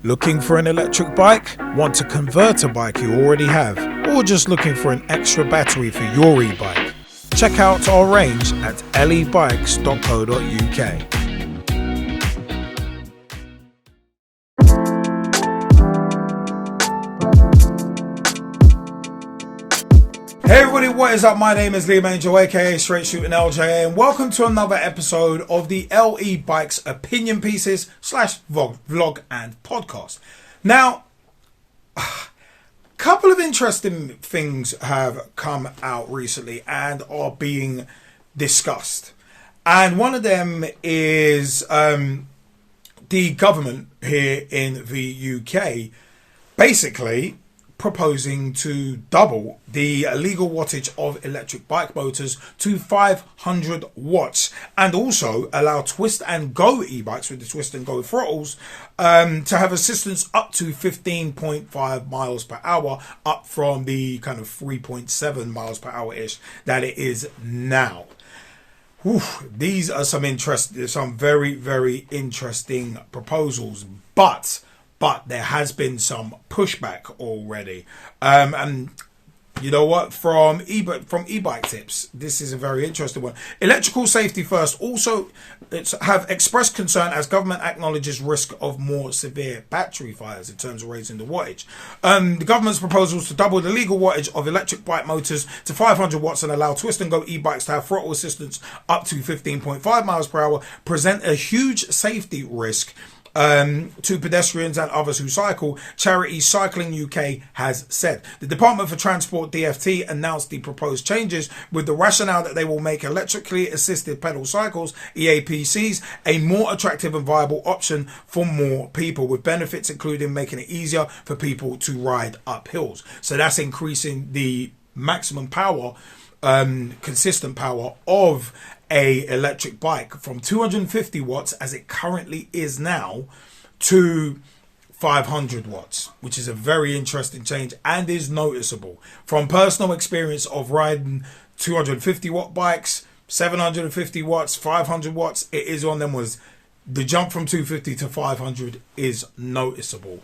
Looking for an electric bike? Want to convert a bike you already have? Or just looking for an extra battery for your e-bike? Check out our range at lebikes.co.uk. Hey everybody, what is up? My name is Liam Angel, aka Straight Shooting LJ, and welcome to another episode of the LE Bikes opinion pieces / vlog and podcast. Now, a couple of interesting things have come out recently and are being discussed. And one of them is the government here in the UK basically proposing to double the legal wattage of electric bike motors to 500 watts and also allow twist and go e-bikes with the twist and go throttles to have assistance up to 15.5 miles per hour, up from the kind of 3.7 miles per hour ish that it is now. These are some very, very interesting proposals, but there has been some pushback already. And you know what? From e-bike tips, this is a very interesting one. Electrical Safety First also have expressed concern as government acknowledges risk of more severe battery fires in terms of raising the wattage. The government's proposals to double the legal wattage of electric bike motors to 500 watts and allow twist and go e-bikes to have throttle assistance up to 15.5 miles per hour present a huge safety risk to pedestrians and others who cycle, charity Cycling UK has said. The Department for Transport DFT announced the proposed changes with the rationale that they will make electrically assisted pedal cycles, EAPCs, a more attractive and viable option for more people, with benefits including making it easier for people to ride up hills. So that's increasing the maximum power, consistent power of a electric bike from 250 watts as it currently is now to 500 watts, which is a very interesting change and is noticeable. From personal experience of riding 250 watt bikes, 750 watts, 500 watts, it is on them, was the jump from 250 to 500 is noticeable.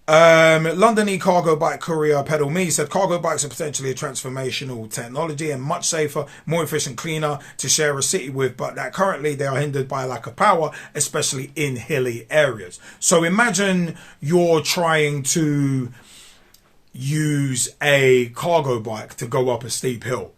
London e-cargo bike courier Pedal Me said cargo bikes are potentially a transformational technology and much safer, more efficient, cleaner to share a city with, but that currently they are hindered by a lack of power, especially in hilly areas. So imagine you're trying to use a cargo bike to go up a steep hill.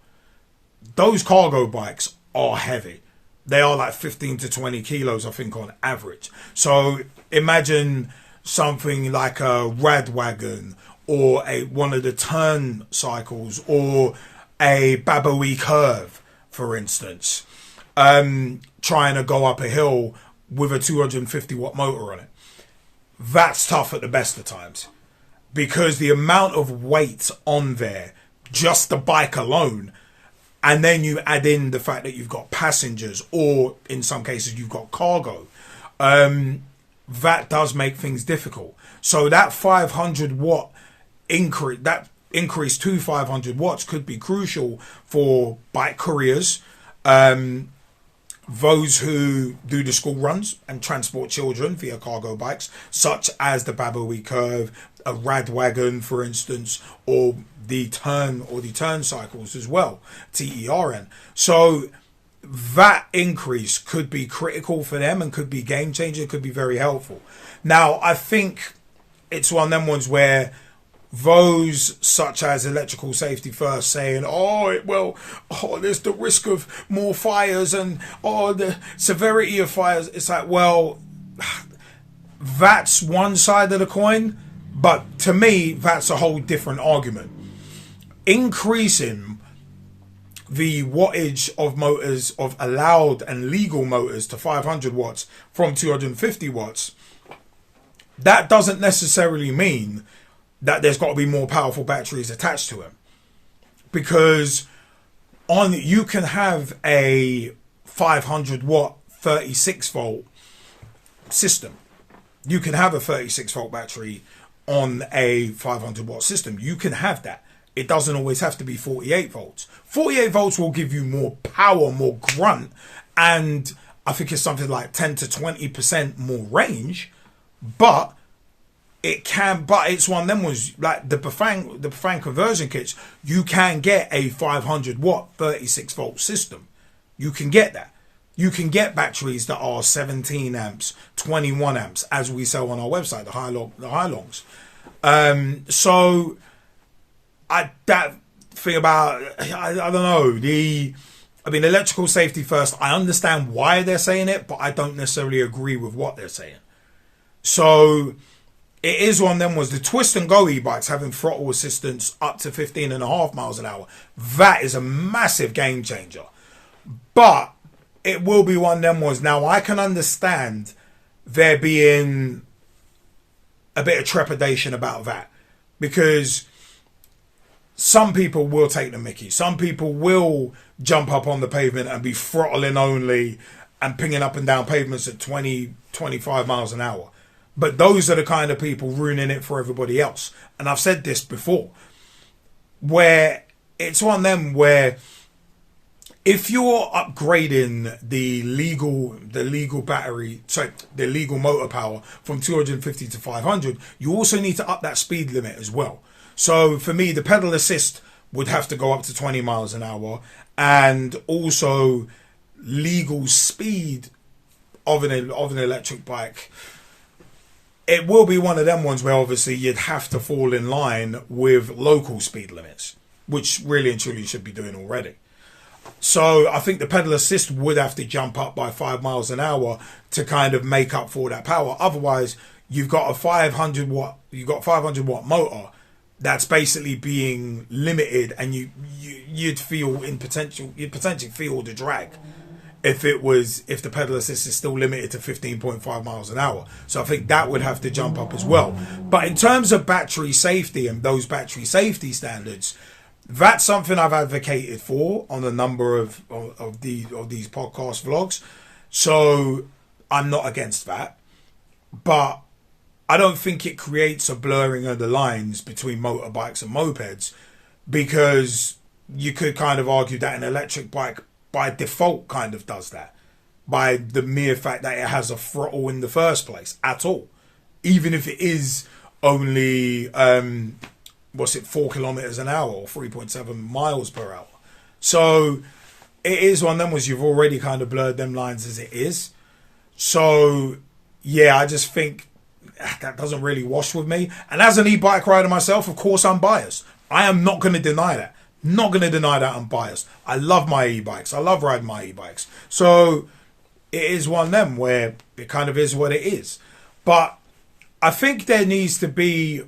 Those cargo bikes are heavy. They are like 15 to 20 kilos, I think, on average. So imagine something like a rad wagon or one of the turn cycles or a Baboe curve, for instance, trying to go up a hill with a 250 watt motor on it. That's tough at the best of times because the amount of weight on there, just the bike alone, and then you add in the fact that you've got passengers or in some cases you've got cargo, that does make things difficult. So that 500 watt increase, that increase to 500 watts could be crucial for bike couriers, those who do the school runs and transport children via cargo bikes, such as the Baboe curve, a rad wagon, for instance, or the turn cycles as well, TERN. So that increase could be critical for them and could be game changer, could be very helpful. Now, I think it's one of them ones where those such as Electrical Safety First saying, there's the risk of more fires and the severity of fires. It's like, well, that's one side of the coin, but to me, that's a whole different argument. Increasing the wattage of motors, of allowed and legal motors, to 500 watts from 250 watts, that doesn't necessarily mean that there's got to be more powerful batteries attached to them. Because you can have a 500 watt 36 volt system. You can have a 36 volt battery on a 500 watt system. You can have that. It doesn't always have to be 48 volts. 48 volts will give you more power, more grunt, and I think it's something like 10 to 20% more range, but it's one of them ones like the Bafang conversion kits. You can get a 500 watt 36 volt system. You can get that. You can get batteries that are 17 amps, 21 amps, as we sell on our website, the hailongs. So that thing about, I don't know, electrical safety first. I understand why they're saying it, but I don't necessarily agree with what they're saying. So it is one of them was the twist and go e-bikes having throttle assistance up to 15.5 miles an hour. That is a massive game changer. But it will be one of them was, now I can understand there being a bit of trepidation about that, because some people will take the mickey. Some people will jump up on the pavement and be throttling only and pinging up and down pavements at 20, 25 miles an hour. But those are the kind of people ruining it for everybody else. And I've said this before, where it's one of them where if you're upgrading the legal motor power from 250 to 500, you also need to up that speed limit as well. So for me, the pedal assist would have to go up to 20 miles an hour, and also legal speed of an electric bike. It will be one of them ones where obviously you'd have to fall in line with local speed limits, which really and truly should be doing already. So I think the pedal assist would have to jump up by 5 miles an hour to kind of make up for that power. Otherwise, you've got a 500 watt motor that's basically being limited, and you'd potentially feel the drag if the pedal assist is still limited to 15.5 miles an hour. So I think that would have to jump up as well. But in terms of battery safety and those battery safety standards, that's something I've advocated for on a number of these podcast vlogs. So I'm not against that. But I don't think it creates a blurring of the lines between motorbikes and mopeds, because you could kind of argue that an electric bike by default kind of does that, by the mere fact that it has a throttle in the first place at all, even if it is only 4 kilometers an hour or 3.7 miles per hour. So it is one of them was, you've already kind of blurred them lines as it is. So yeah, I just think that doesn't really wash with me. And as an e-bike rider myself, of course I'm biased. I am not going to deny that. Not going to deny that I'm biased. I love my e-bikes. I love riding my e-bikes. So it is one of them where it kind of is what it is. But I think there needs to be,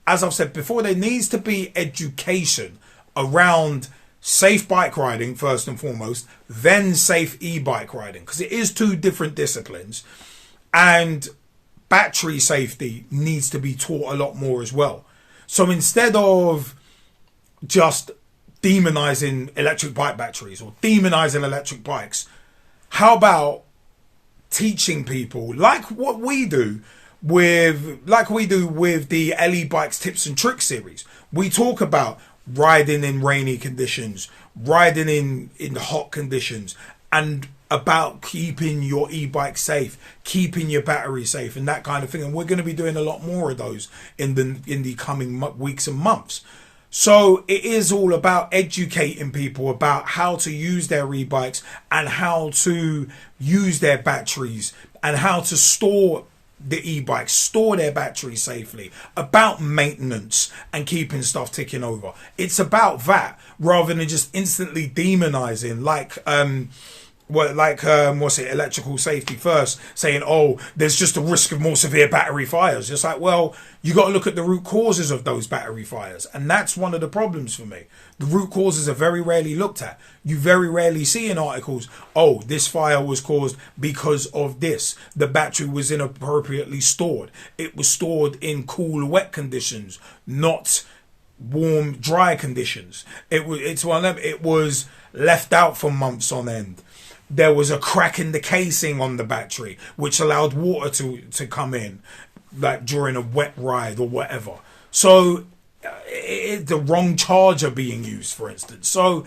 as I've said before, there needs to be education around safe bike riding first and foremost, then safe e-bike riding, because it is two different disciplines. And battery safety needs to be taught a lot more as well. So instead of just demonizing electric bike batteries or demonizing electric bikes, how about teaching people like we do with the E-Bikes Tips and Tricks series? We talk about riding in rainy conditions, riding in hot conditions, and about keeping your e-bike safe, keeping your battery safe, and that kind of thing. And we're going to be doing a lot more of those in the coming weeks and months. So it is all about educating people about how to use their e-bikes and how to use their batteries and how to store the e-bikes, store their batteries safely, about maintenance and keeping stuff ticking over. It's about that rather than just instantly demonizing electrical safety first, saying, oh, there's just a risk of more severe battery fires. Just like, well, you got to look at the root causes of those battery fires. And that's one of the problems for me. The root causes are very rarely looked at. You very rarely see in articles, oh, this fire was caused because of this. The battery was inappropriately stored. It was stored in cool, wet conditions, not warm, dry conditions. It's one of them. It was left out for months on end. There was a crack in the casing on the battery, which allowed water to come in, like during a wet ride or whatever. So the wrong charger being used, for instance. So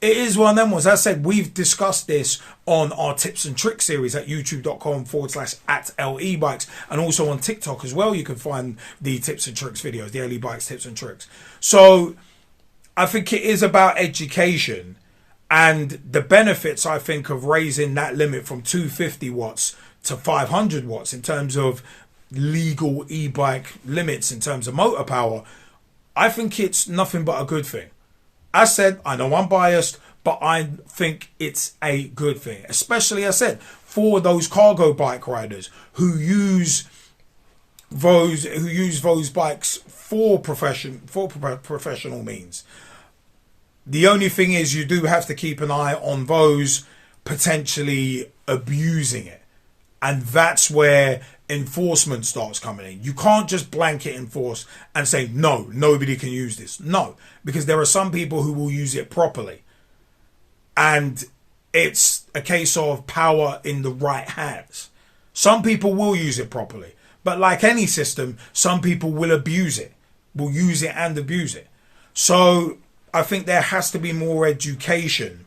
it is one of them ones. As I said, we've discussed this on our tips and tricks series at youtube.com/@LE-Bikes, and also on TikTok as well. You can find the tips and tricks videos, the LE Bikes tips and tricks. So I think it is about education and the benefits, I think, of raising that limit from 250 watts to 500 watts in terms of legal e-bike limits, in terms of motor power. I think it's nothing but a good thing. As said, I know I'm biased, but I think it's a good thing, especially, as I said, for those cargo bike riders who use those bikes for professional means. The only thing is, you do have to keep an eye on those potentially abusing it, and that's where enforcement starts coming in. You can't just blanket enforce and say, no, nobody can use this. No, because there are some people who will use it properly. And it's a case of power in the right hands. Some people will use it properly. But like any system, some people will abuse it, will use it and abuse it. So I think there has to be more education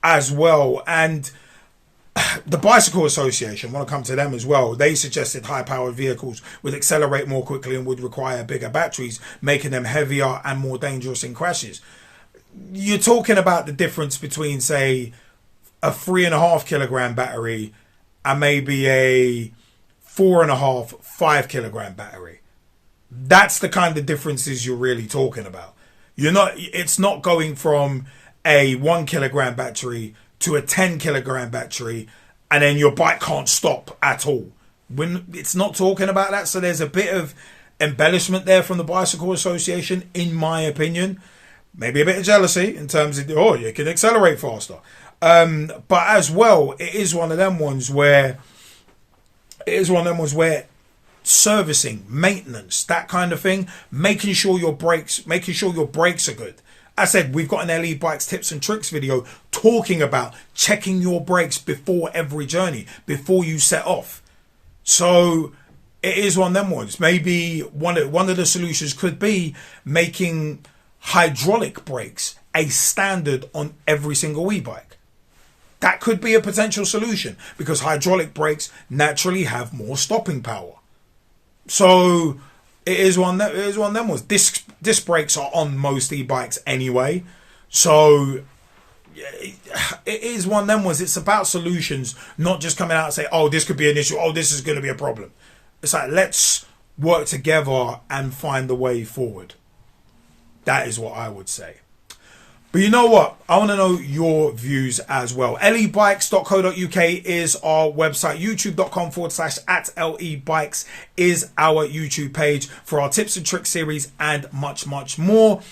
as well. And the Bicycle Association, I want to come to them as well. They suggested high-powered vehicles would accelerate more quickly and would require bigger batteries, making them heavier and more dangerous in crashes. You're talking about the difference between, say, a 3.5 kilogram battery and maybe a 4.5, 5 kilogram battery. That's the kind of differences you're really talking about. It's not going from a 1 kilogram battery to a 10 kilogram battery and then your bike can't stop at all. When it's not talking about that. So there's a bit of embellishment there from the Bicycle Association, in my opinion. Maybe a bit of jealousy in terms of, you can accelerate faster. But as well, it is one of them ones where servicing, maintenance, that kind of thing, making sure your brakes are good. I said, we've got an LE Bikes tips and tricks video talking about checking your brakes before every journey, before you set off. So it is one of them ones. Maybe one of the solutions could be making hydraulic brakes a standard on every single e-bike. That could be a potential solution, because hydraulic brakes naturally have more stopping power. So it is one of them ones. Disc brakes are on most e-bikes anyway. So it is one of them ones. It's about solutions, not just coming out and say, oh, this could be an issue. Oh, this is going to be a problem. It's like, let's work together and find the way forward. That is what I would say. But you know what? I want to know your views as well. lebikes.co.uk is our website. youtube.com/@LEBikes is our YouTube page for our tips and tricks series and much, much more.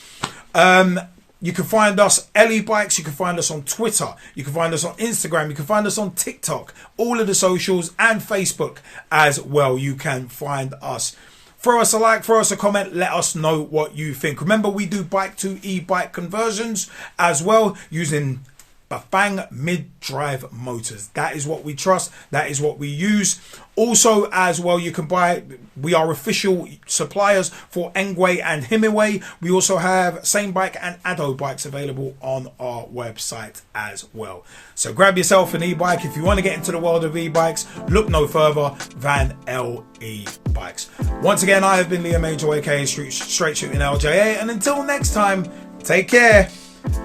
You can find us, LE Bikes. You can find us on Twitter. You can find us on Instagram. You can find us on TikTok. All of the socials, and Facebook as well. You can find us. Throw us a like, throw us a comment, let us know what you think. Remember, we do bike to e-bike conversions as well, using Bafang mid-drive motors. That is what we trust. That is what we use. Also, as well, you can buy, we are official suppliers for Engwe and Himiway. We also have samebike and ado bikes available on our website as well. So grab yourself an e-bike. If you want to get into the world of e-bikes, look no further than LE Bikes. Once again, I have been Liam Angel, aka Straight Shooting LJA. And until next time, take care.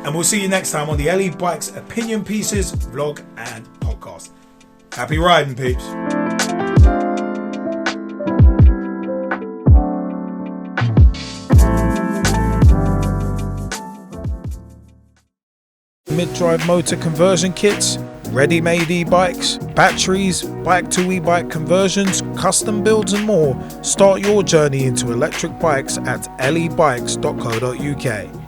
And we'll see you next time on the LE Bikes Opinion Pieces vlog and podcast. Happy riding, peeps. Mid-drive motor conversion kits, ready-made e-bikes, batteries, bike to e-bike conversions, custom builds and more. Start your journey into electric bikes at lebikes.co.uk.